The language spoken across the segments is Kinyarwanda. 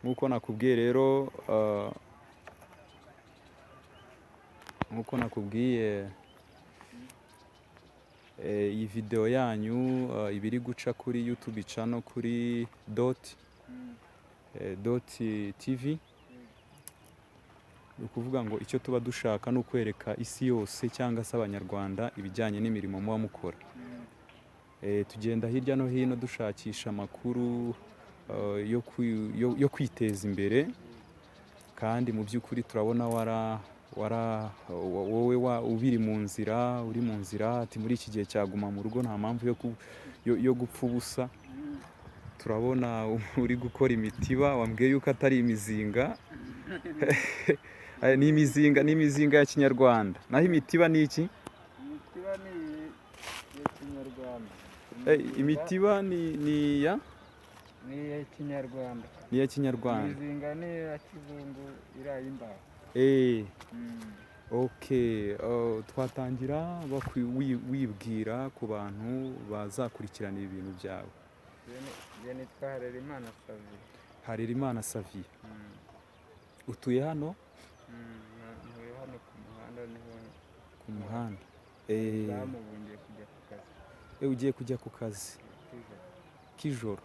nk'uko nakubwiye rero, nk'uko nakubwiye, iyi video yanyu ibiri guca kuri YouTube channel kuri .tv, ni ukuvuga ngo icyo tuba dushaka ni ukwereka isi yose cyangwa se abanyarwanda ibijyanye n'imirimo muba mukora. Tugenda hirya no hino dushakisha amakuru yo kwiteza imbere, kandi mu by'ukuri turabona wowe uri mu nzira ati muri iki gihe cyaguma mu rugo nta mpamvu yo gupfa ubusa. Turabona uri gukora imitiba, wambwiye yuko atari imizinga. Ni imizinga ya kinyarwanda. Naho imitiba ni iki? Imitiba ni iya kinyarwanda. Imitiba ni iya kinyarwanda. Ni iya kinyarwanda. Imizinga ni iya kizungu iriya y'imbaho. Okay, twatangira wibwira ku bantu bazakurikirana ibintu byawe. Njye nitwa Harerimana Xavier. Harerimana Xavier. Utuye hano? Ntuye hano ku muhanda niho. Ku muhanda. Ngiye kujya ku kazi. Ugiye kujya ku kazi k'ijoro.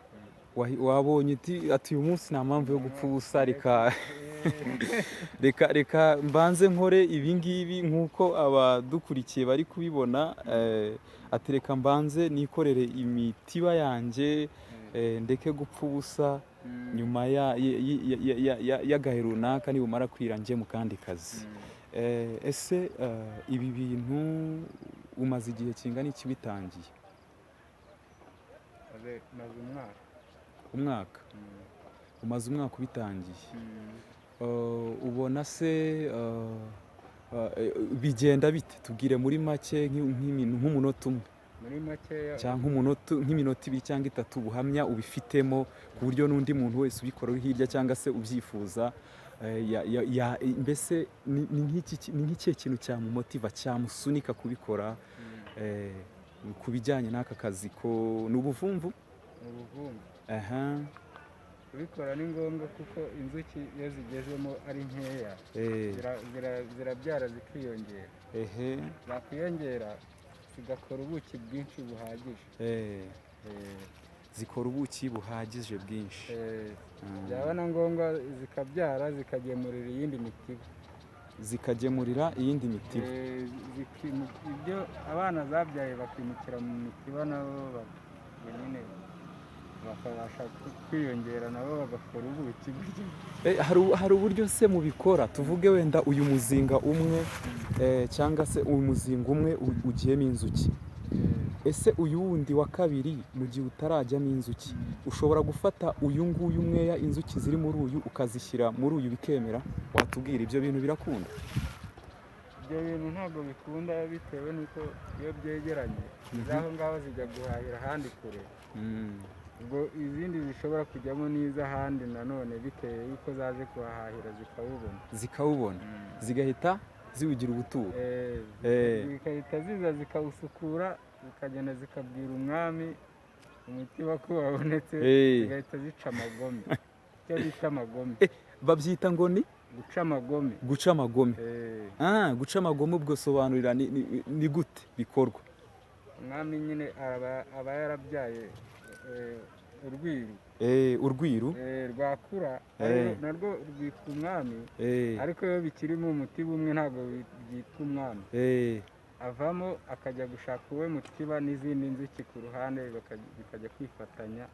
Wabonye ati uyu munsi nta mpamvu yo gupfa ubusa, reka mbanze nkore ibi ngibi nk'uko abadukurikiye bari kubibona. Ati reka mbanze nikorere imitiba yanjye, ndeke gupfa ubusa, nyuma y'agahe runaka nibumara kwira njye mu kandi kazi. Ese ibi bintu umaze igihe kingana iki bitangiye? Maze umwaka. Umaze umwaka ubitangiye. Ubona se bigenda bite? Tubwire muri make nk'umunota umwe. Muri make cyangwa nk'iminota 2 cyangwa 3 ubuhamya ubifitemo, ku buryo n'undi muntu wese ubikora uri hirya cyangwa se ubyifuza, mbese ni nk'ikihe kintu cyamumotiva, cyamusunika kubikora, ku bijyanye n'aka kazi ko ni ubuvumvu? Kubikora ni ngombwa kuko inzuki iyo zigezemo ari nkeya zirabyara zikiyongera. Zakwiyongera zigakora ubuki bwinshi buhagije. Zikora ubuki buhagije bwinshi. Byaba na ngombwa zikabyara zikagemurira iyindi mitiba. Zikagemurira iyindi mitiba. Ibyo abana zabyaye bakimukira mu mitiba, nabo nyine bakabasha kwiyongera, nabo bagakora ubuki. Hari uburyo se mubikora? Tuvuge wenda uyu muzinga umwe, cyangwa se uyu muzinga umwe ugiyemo inzuki. Ese uyu wundi wa kabiri mu gihe utarajyamo inzuki, ushobora gufata uyu nguyu umweya inzuki ziri muri uyu ukazishyira muri uyu bikemera? Watubwira ibyo bintu birakunda? Ibyo bintu ntabwo bikunda, bitewe n'uko iyo byegeranye zaho ngaho zijya guhahira ahandi kure. Ubwo izindi zishobora kujyamo n'iz'ahandi nanone, bitewe yuko zaje kuhahahira zikawubona, zigahita ziwugira ubuturo. Zigahita ziza zikawusukura, zikagenda zikabwira umwami umutiba ko wabonetse, zigahita zica amagome. Icyo bita amagome. Babyita ngo ni? Guca amagome. Guca amagome. Guca amagome ubwo sobanurira ni gute bikorwa? Umwami nyine aba yarabyaye urwiru. Urwiru rwakura narwo rwitwa umwami, ariko iyo bikirimo umutiba umwe ntabwo byitwa umwami. Avamo akajya gushaka uwe mutiba n'izindi nzuki ku ruhande, bikajya kwifatanya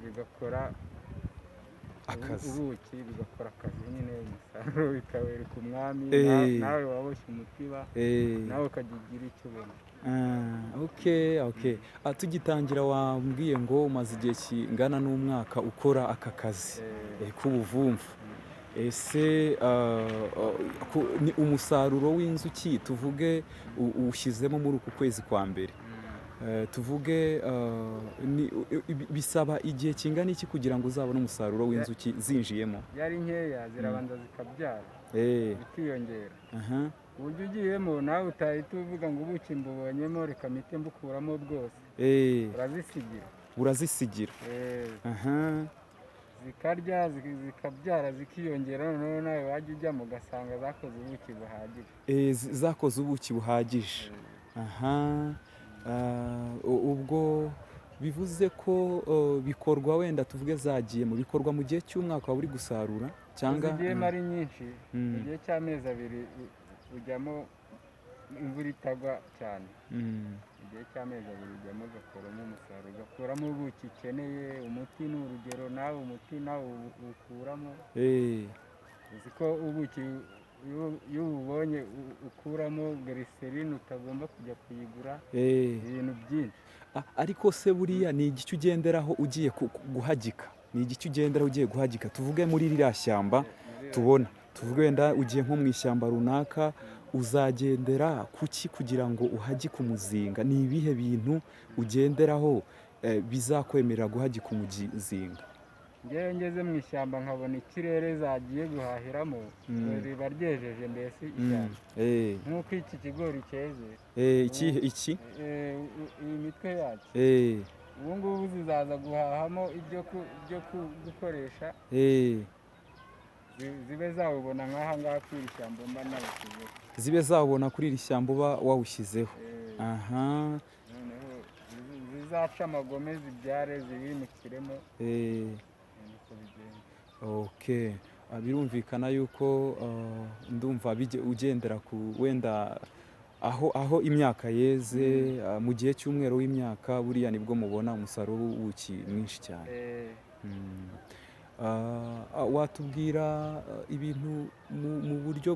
bigakora ubuki, bigakora akazi nyine, umusaruro bikawereka umwami, nawe waboshye umutiba nawe ukagira icyo ubona. Okay. Tugitangira wambwiye ngo umaze igihe kingana n'umwaka ukora aka kazi k'ubuvumvu. Ese ni umusaruro w'inzuki tuvuge ushyizemo muri uku kwezi kwa mbere, tuvuge bisaba igihe kingana iki kugira ngo uzabone umusaruro w'inzuki zinjiyemo? Yari nkeya zirabanza zikabyara bikiyongera. Uburyo ugiyemo nawe utahita uvuga ngo ubuki mbubonyemo reka mpite mbukuramo bwose. Urazisigira urazisigira. Aha. Zikarya zikabyara zikiyongera, noneho nawe wajya ujyamo ugasanga zakoze ubuki buhagije. Zakoze ubuki buhagije. Aha. Ubwo bivuze ko bikorwa, wenda tuvuge zagiye mu bikorwa mu gihe cy'umwaka waba uri gusarura cyangwa zigiyemo ari nyinshi, mu gihe cy'amezi abiri ujyamo imvura itagwa cyane. Mu gihe cy'amezi abiri ujyamo ugakuramo umusaruro, ugakuramo ubuki ukeneye. Umuti ni urugero, nawe umuti nawe uwukuramo. Uzi ko ubuki iyo ububonye ukuramo glycerine utagomba kujya kuyigura, ibintu byinshi. Ariko se buriya ni igiki ugenderaho ugiye guhagika? Ni igiki ugenderaho ugiye guhagika? Tuvuge muri ririya shyamba tubona, tuvuge wenda ugiye nko mu ishyamba runaka, uzagendera kuki kugira ngo uhagike umuzinga? Ni ibihe bintu ugenderaho bizakwemerera guhagika umuzinga? Ngewe ngeze mu ishyamba nkabona ikirere zagiye guhahiramo, riba ryejeje mbese ishyamba. Nk'uko iki kigori cyeze. Iki? Iyi mitwe yacyo. Ubu ngubu zizaza guhahamo ibyo gukoresha, zibe zawubona nk'aha ngaha kuri iri shyamba mba nawushyizeho. Zibe zawubona kuri iri shyamba uba wawushyizeho. Aha. Noneho zizaca amagome zibyare zibimukiremo. Okay. Birumvikana yuko ndumva ugendera ku wenda aho imyaka yeze, mu gihe cy'umwero w'imyaka buriya nibwo mubona umusaruro w'ubuki mwinshi cyane. Watubwira ibintu mu buryo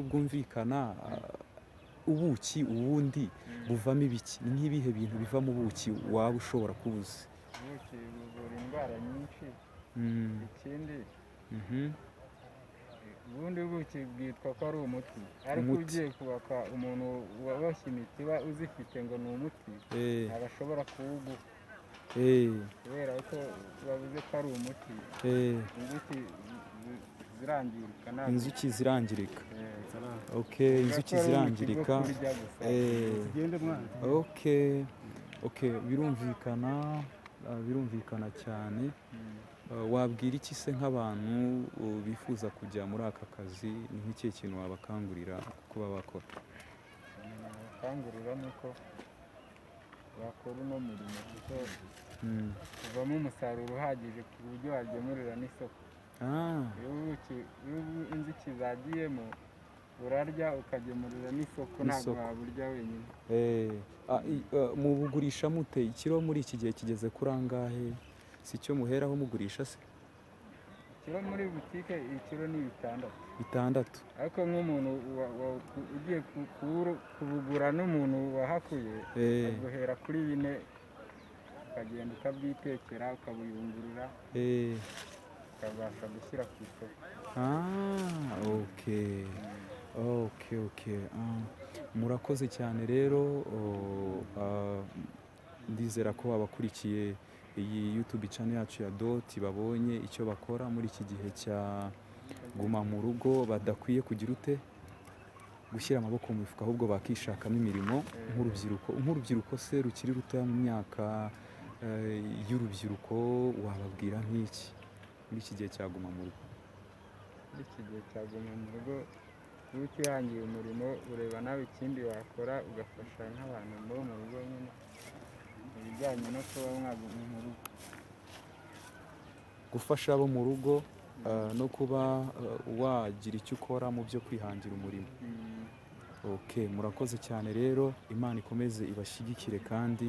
bwumvikana, ubuki ubundi buvamo ibiki? Ni nk'ibihe bintu biva mu buki waba ushobora kubuza? Ubuki buvura indwara nyinshi. Ikindi, ubundi buki bwitwa ko ari umuti, ariko ugiye kubaka umuntu waboshye imitiba uzifite ngo ni umuti, ntabwo ashobora kuwuguha kubera ko bavuze ko ari umuti. Inzuki zirangirika. Inzuki zirangirika. Okay, inzuki zirangirika. Okay, birumvikana cyane. Wabwira iki se nk'abantu bifuza kujya muri aka kazi? Ni nk'ikihe kintu wabakangurira kuba bakora? Abakangurira ni uko bakora uno murimo, kuko uvamo umusaruro uhagije ku buryo wagemurira n'isoko. Iyo inzuki zagiyemo urarya ukagemurira n'isoko, ntabwo waburya wenyine. Mu bugurisha mute? Ikiro muri iki gihe kigeze kuri angahe? Si cyo muheraho mugurisha se? Ikiro muri butike, ikiro ni 6. Ariko nk'umuntu ugiye kubugura n'umuntu wahakuye, aguhera kuri 4, ukagenda ukabwitekera ukabuyungurura, ukabasha gushyira ku isoko. Okay. Murakoze cyane rero. Ndizera ko abakurikiye iyi YouTube channel yacu ya Doti babonye icyo bakora muri iki gihe cya guma mu rugo. Badakwiye kugira gushyira amaboko mu mifuka, ahubwo bakishakamo imirimo nk'urubyiruko se rukiri rutoya mu myaka y'urubyiruko. Wababwira nk'iki muri iki gihe cya guma mu rugo? Muri iki gihe cya guma mu rugo, iyo utihangiye umurimo ureba nawe ikindi wakora ugafasha nk'abantu bo mu rugo nyine mu bijyanye no kuba mwaguma mu rugo. Gufasha abo mu rugo no kuba wagira icyo ukora mu byo kwihangira umurimo. Okay, murakoze cyane rero. Imana ikomeze ibashyigikire kandi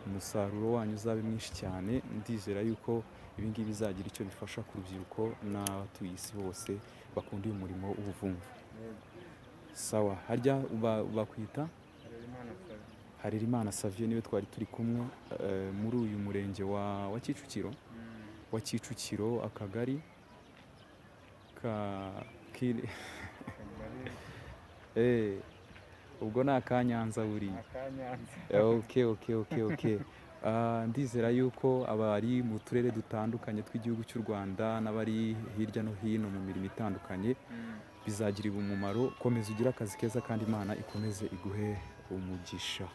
umusaruro wanyu uzabe mwinshi cyane. Ndizera yuko ibi ngibi bizagira icyo bifasha ku rubyiruko n'abatuye isi bose bakunda uyu murimo w'ubuvumvu. Sawa. Harya bakwita Harerimana Savio, niwe twari turi kumwe muri uyu murenge wa Kicukiro, akagari ubwo ni akanyanza buriya. Okay. Ndizera yuko abari mu turere dutandukanye tw'igihugu cy'u Rwanda n'abari hirya no hino mu mirimo itandukanye bizagirira umumaro. Komeza ugire akazi keza kandi Imana ikomeze iguhe umugisha.